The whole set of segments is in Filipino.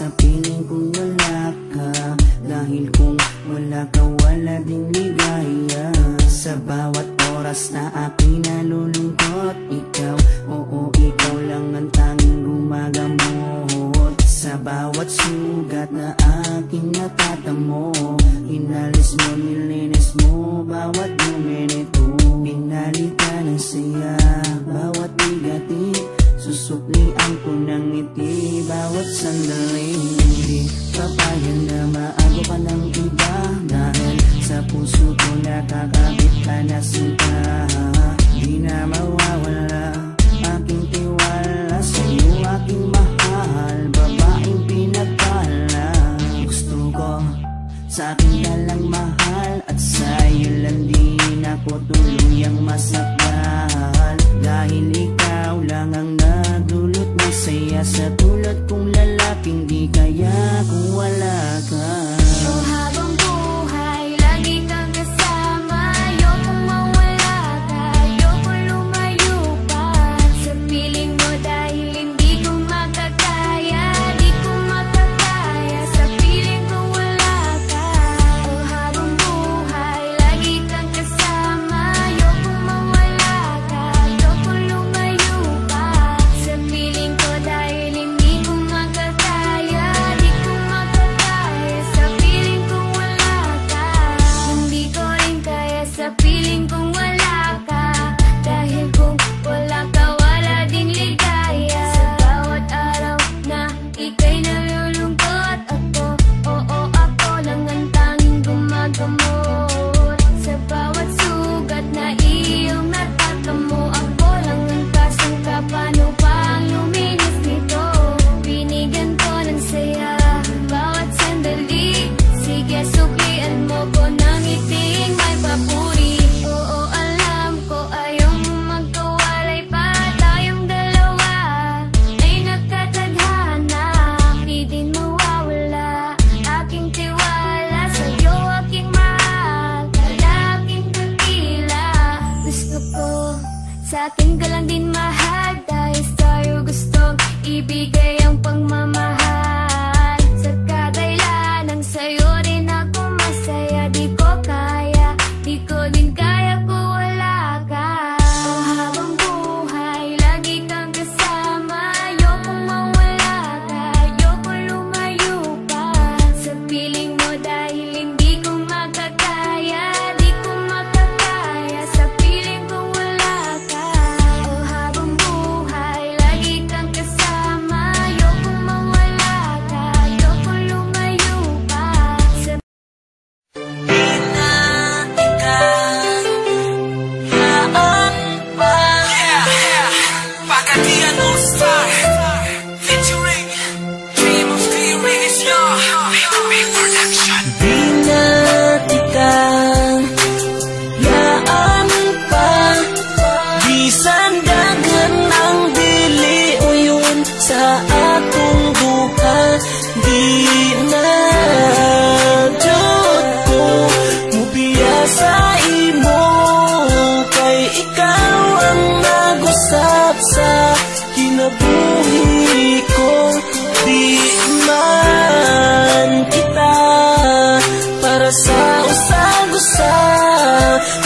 sa piling kung wala ka. Dahil kung wala ka, wala ding ligaya. Sa bawat oras na aking nalulungkot, ikaw, oo, ikaw lang ang tanging gumagamot. Sa bawat sugat na aking natatamo, inalis mo, nilinis mo bawat minuto. Pinalitan ng saya bawat bigatin, susuklian ko ng ngiti bawat sandali. Hindi papayag na maago ka ng iba, dahil sa puso ko nakakabit ka na sinta. Di na mawawala aking tiwala sa'yo, aking mahal, babaeng pinagpala. Gusto ko sa akin ka lang mahal, at sa'yo lang din ako tuluyang masakal. Dahil ikaw lang ang nagdulot ng saya, sa tulad kong lalaking di kaya kung wala ka. Oh, habang buhay, lagi kang kasama. Ayokong mawala ka, ayokong lumayo pa sa piling mo, dahil hindi ko makakaya, di ko makakaya sa piling ko wala ka. Oh, habang buhay, lagi kang kasama. Ayokong mawala ka, ayokong lumayo pa sa piling ko, dahil hindi ko makakaya, di ko makakaya sa piling ko wala ka. Hindi ko rin kaya sa piling kong wala ka, dahil kung wala ka, wala ding ligaya. Sa bawat araw na ika'y nalulungkot, ako, oo, ako lang ang tanging gumagamot. Sa bawat sugat na iyong natatamo, ako lang ang kasangka. Paano pa ang luminis nito? Binigyan ko ng saya bawat sandali. Sige, suklian mo ko ng ngiting may papuri. Oo, alam ko ayaw mo magkawalay pa, tayong dalawa ay nagkatadhana. Di din mawawala aking tiwala sa'yo, aking mahal, lalaking dakila. Gusto ko sa akin ka lang din mahal, dahil sa'yo gustong ibigay ang pagmamahal. Sa kadailanang sa'yo rin ako masaya, di ko kaya, di ko din kaya kung wala ka. Oh, habang buhay, lagi kang kasama. Ayokong mawala ka, ayokong lumayo pa sa piling mo, dahil hindi ko makakaya, di ko makakaya sa piling ko wala ka. Oh, habang buhay, lagi kang kasama. Ayokong mawala ka, ayokong lumayo pa sa Pagkatian All-Star featuring Dream of Spirit is your big production. Binatikang yaan pa, bisan dagan ang dili uyon sa atong duha. Di na jud ko mubiya sa imo, kay ikaw ang nag-usap sa kinabuhi ko. Di man kita para sa usag-usa,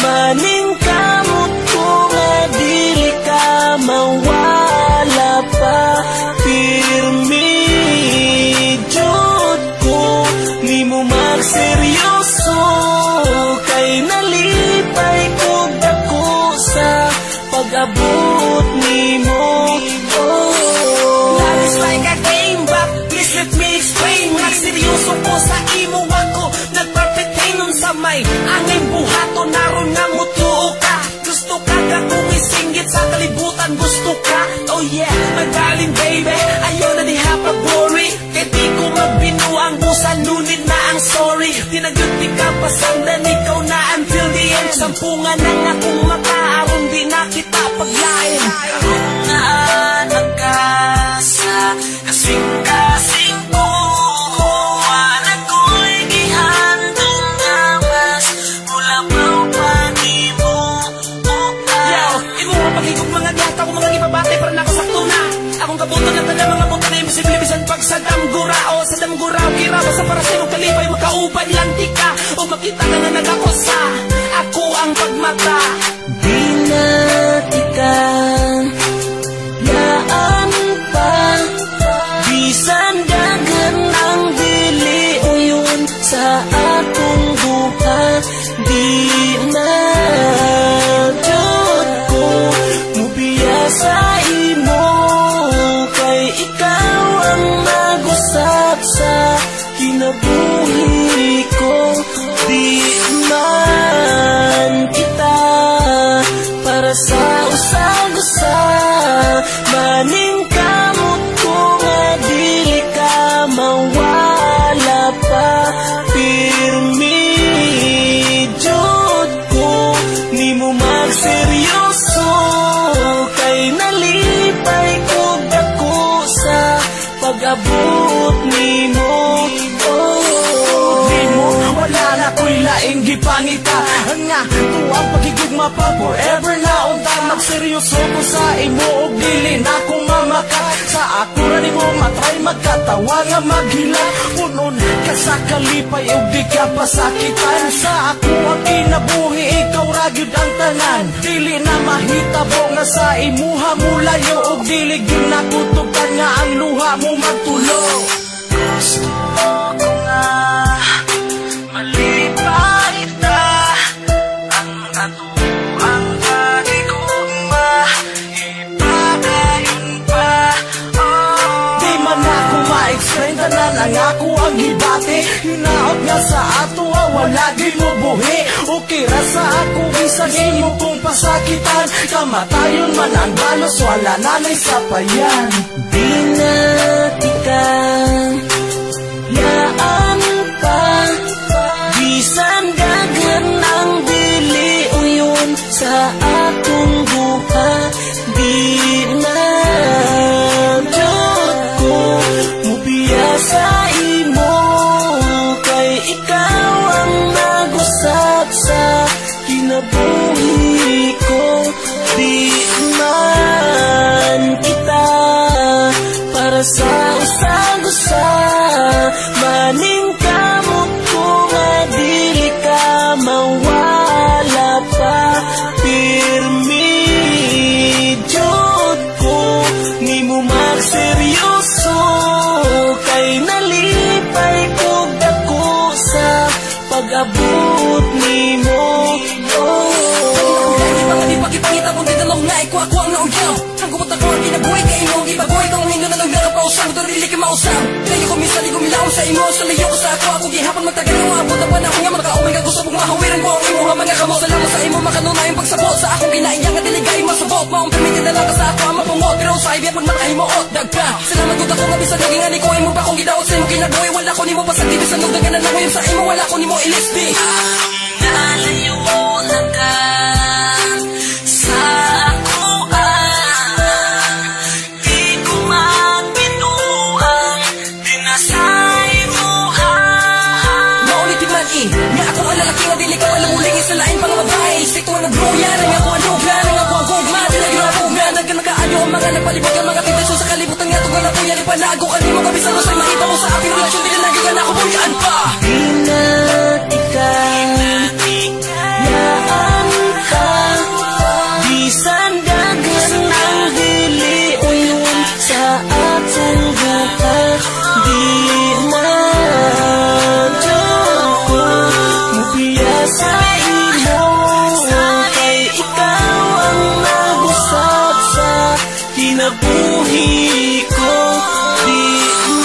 maning kamot ko nga dili ka mawala pa. Pirmi jud ko nimo magseryoso, kay nalipay ko dako sa pag-abot nimo. Love is like a game, but please let me explain. Nagseryoso ko sa imo ako, nagperfectain nun sa may angin buhato, naron nga mutuo ka. Gusto ka ka kung isinggit sa kalibutan, gusto ka. Oh yeah, my darling baby, ayaw na diha pag-worry, kay di ko magbinuang busan, nunit na ang sorry. Tinagyuti ka pasandan, ikaw na until the end. Sampungan na nga kung makaaron, di na kita paglain. Naan ang kasa, kasing-kasing ko, wala ko'y gihandong amas, mula pa ni mo. Yo, imo mga pagigog mga gata ko mga ibabate, para nakasakto na akong kabuto ng taga mga buta na imposible bisan pag Sa damgurao, kira basta para sa'yo kalipay makauban lang di ka. O makita ka na nagakosa, ako ang pagmata. Di na tikan yaan pa, bisan dagan ang dili uyon sa atong buha. Di na jud ko mubiya sa imo, kay ikaw ang nagusap sa kinabuhi ko. Di man kita para sa usag-usa, maning kamot ko nga dili ka mawala pa. Pirmi jud ko nimo magseryoso, kay nalipay ko dako sa pag-abot nimo. Wala na ko'y laing gipangita nga tuwang pagigugma pa forever na unta. Magseryoso ko sa imo og dili na kong mamakat. Sa ako ra nimo matry magkatawa nga maghila. Punon ka sa kalipay og di ka pasakitan. Sa ako ang kinabuhi ikaw ra gyud ang tanan. Dili na mahitabo nga sa imuha mulayo og dili gyud nakutukan nga ang luha mo magtulo. Gusto ko nga malipay ta ang ato ang pagigugma, ipagayon pa. Di man ako ma-explain tanan ang ako ang gibati. Hinaot nga sa ato wala di mo buhi. Okay ra sa ako isang imo kong pasakitan. Kamatayon man ang balos wala nanay sa payan. Di na tikan yaan pa, bisan dagan ang dili uyon sa atong buha. Di na jud ko mubiya sa imo, kay ikaw ang nagusap sa kinabuhi ko. Di man kita para sa usag-usa, maning kamot ko nga dili ka mawala pa. Pirmi jud ko nimo magseryoso, kay nalipay ko dako sa pag-abot nimo. Di pagipangita kung tinalong na ikaw ako ang nauyaw. Ang kumot ako ang ginabuhay kay imo, ibagoy kang hindo na lang darap pausang. Dili ka mausang, kayo ko minsan di gumilaw sa imo. Sa layo ko sa ako gihapon magtagal ang maabot na panahon nga makauwi ka. Gusto mong mahawiran ko ang imo ha mga kamo. Salamat sa imo makanuna yung pagsabot sa akong ginaiyang at diligay masabot. Maong permitin na lang ka sa ako ang mapumot, pero sa ibiyat magmatay mo ot dagka. Salamat ko ako nga bisan naging ani ko imo ba kung gidaot sa imo kinabuhi. Wala ko nimo pasag bisan nung dagan na nangoy sa imo. Wala ko nimo ilisbi Nalayo na ka sa ako, di ko magbinuang dinasay mo ha. Maulitin man nga ako ang lalaki nga dili ko alam uling isa lain pang babae. Sikto ang nagruya nang ako ang lugla nang ako ang gugma. Dila ginapugna nagkanakaayo ang mga nagpalibot ang mga pintasyon sa kalibutan nga tugal na po yan ipanago ka nimo kabisan mo sa'y makita mo sa aking relasyon. Dili nagigan ako bulyaan pa. Di na tikan yaan pa, bisan dagan ang dili uyon sa atong buha. Di na jud ko mubiya sa imo, kay ikaw ang nagusap sa kinabuhi ko. Di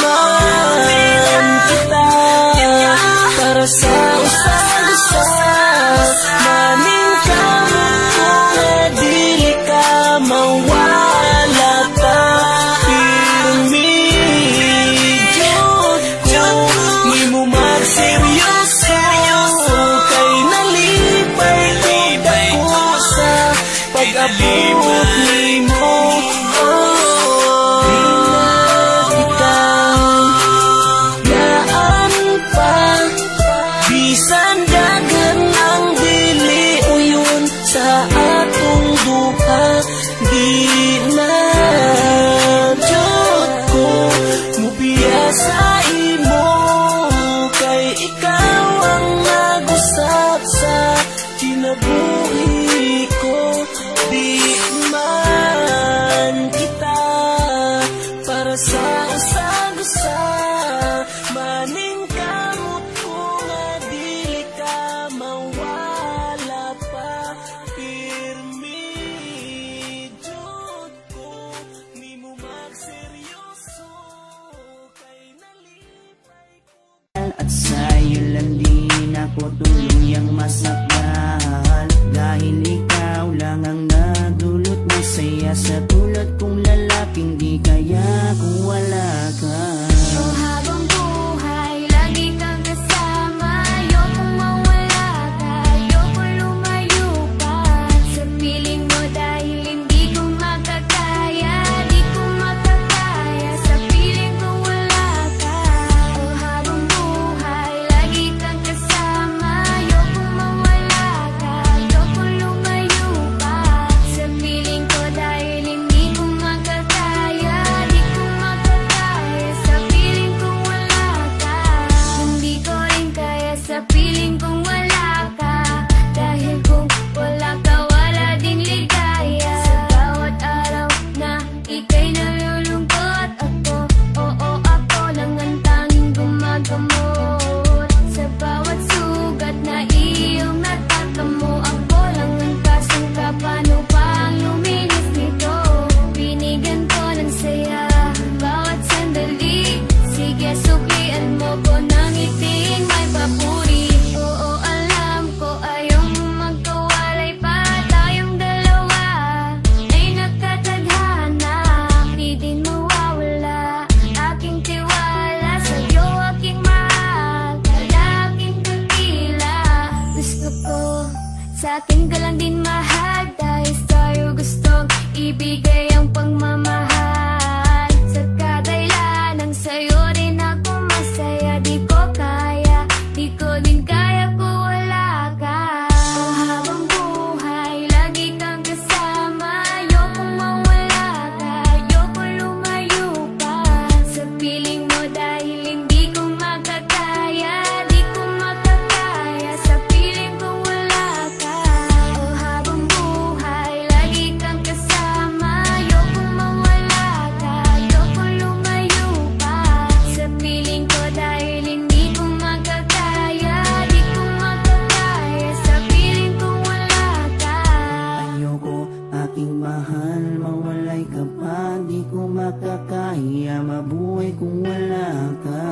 man kita para sa Kaya sa imo, kay ikaw ang nag-usap sa kinabuhi ko. Di man kita para sa usag-usa, maning kamot ko nga dili ka mawala pa. Pirmi jud ko, ni mo magseryoso, kay nalipay ko. At sa'yo lang din ako tuluyang masakal, dahil ikaw lang ang nagdulot ng saya sa tulad kong lalaking di kaya kung wala ka. So habang buhay, lagi kang kasama. Ayokong mawala ka, ayokong lumayo pa sa piling mo dahil hindi ko makakaya. Di ko makakaya sa piling ko wala ka. So habang buhay, lagi kang kasama. Ayokong mawala ka, ayokong lumayo pa sa piling ko dahil hindi ko makakaya. Di ko makakaya sa piling kong wala ka. Hindi ko rin kaya sa piling kong wala ka. Dahil kung wala ka, wala din ligaya. Sa bawat araw na ika'y nalulungkot, ako, oo, ako lang ang tanging gumagamot. Sa bawat sugat na iyong natatamo, ako lang ang kasangka. Paano pa ang luminis nito? Binigyan ko ng saya bawat sandali. Sige, suklian mo ko ng iting may papuri. Oo, alam ko ayaw mo magkawalay pa. Tayong dalawa ay nakatadhana, di din mawawala aking tiwala. Sa'yo aking mahal, lalaking dakila. Gusto ko sa'kin ka lang din mahal, dahil sa'yo gustong ibigay ang pagmamahal. Sa kadailan ng sa'yo rin ako masaya. Di ko kaya, di ko din kaya kung wala ka. Oh, habang buhay, lagi kang kasama. Ayokong mawala ka, ayokong lumayo pa sa piling mo dahil hindi ko makakaya. Di ko makakaya sa piling ko wala ka. Oh, habang buhay, lagi kang kasama. Ayokong mawala ka, ayokong lumayo pa sa piling ko dahil hindi ko makakaya. Di ko makakaya sa piling ko wala ka. Ayoko aking mahal, mawalay ka pa, di ko makakaya mabuhay kung wala ka.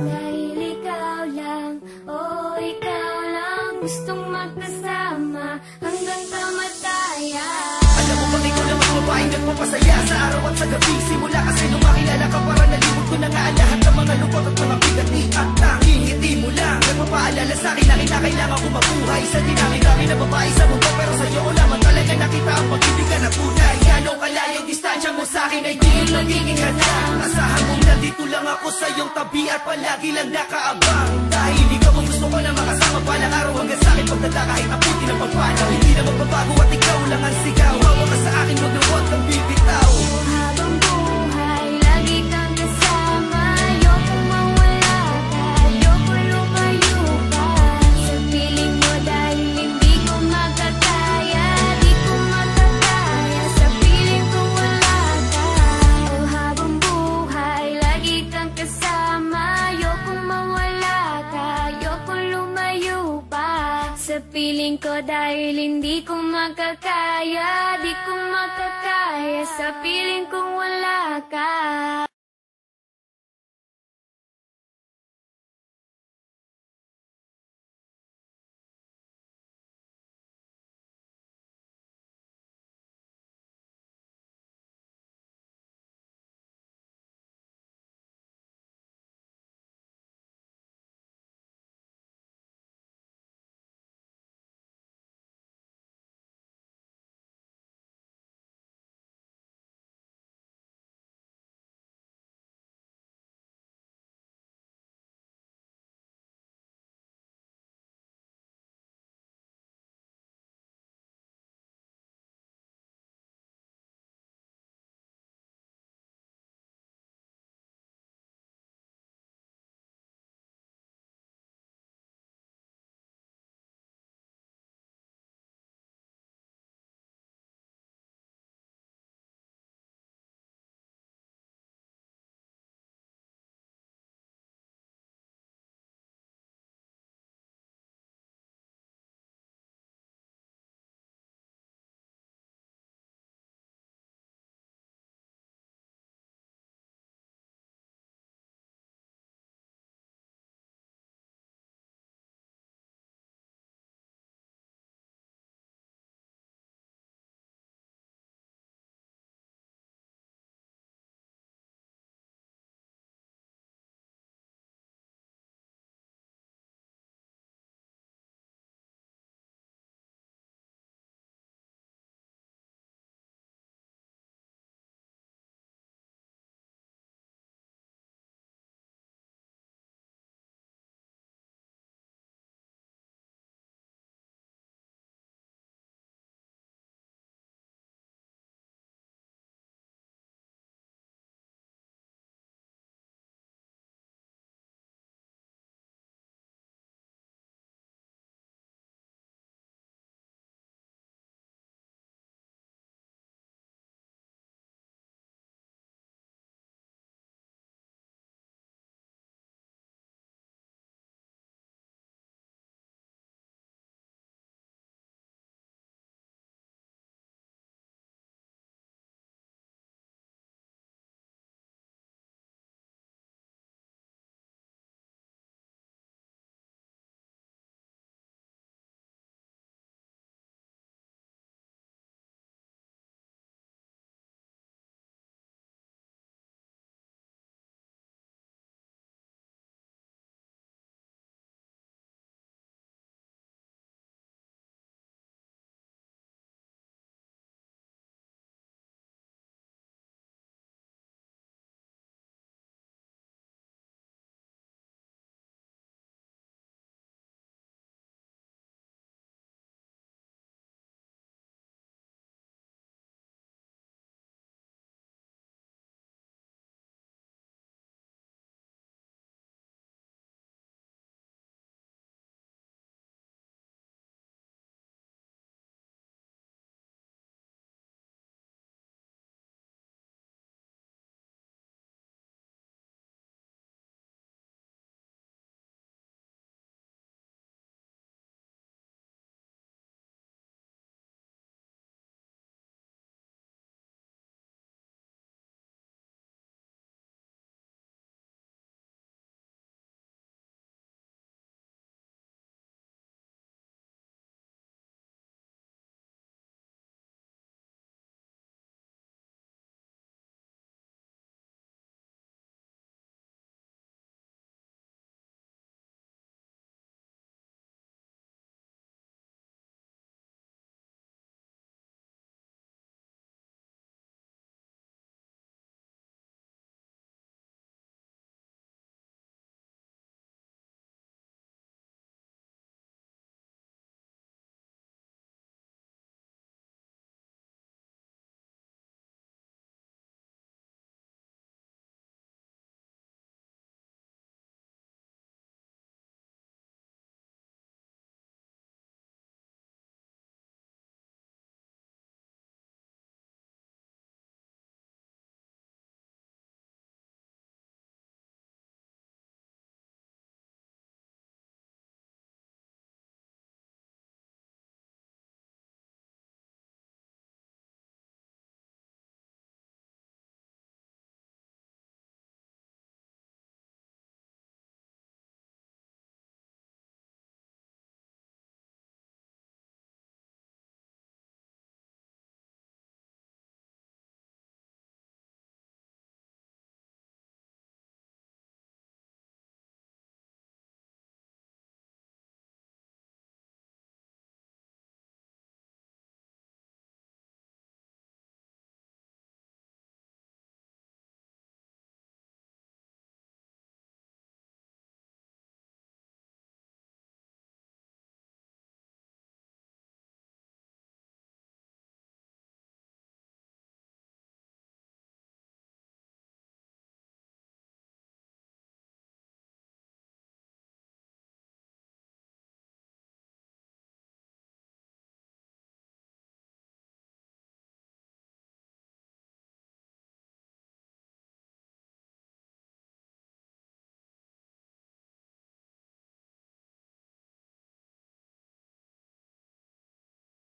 Dahil ikaw lang, oh ikaw lang, gustong magkasama hanggang kamatayan. Alam mo bang ikaw lang ang babaeng nagpapasaya sa araw at sa gabi? Simula kasi nung makilala ka, para nalimot ko na nga ang lahat ng mga lungkot at mga bigati. At tanging ngiti mo lang nagpapaalala sa'kin na kinakailangan ko mabuhay sa dinami-dami na babae sa mundo. Pero sa'yo ko lamang talaga nakita ang pag-ibigan na tunay. Gano'ng kalayong distansya mo sa'kin ay di magiging hadang. Asahan mong nandito lang ako sa iyong tabi at palagi lang nakaabang. Dahil ikaw ang gusto ko na makasama balang araw hanggang sa'kin pagdala kahit aputin ang pagpanaw. Hindi na magbabago at ikaw lang ang sigaw. Hawa ka sa akin, wag na huwag kang bibitaw. Habang buhay, lagi kang kasama. Ayokong mawala ka, ayokong lumayo pa sa piling mo dahil hindi ko makakaya. Di ko makakaya sa piling ko wala ka. Oh, habang buhay, lagi kang kasama. Ayokong mawala ka, ayokong lumayo pa sa piling ko dahil hindi ko makakaya. Di ko makakaya sa piling kong wala ka.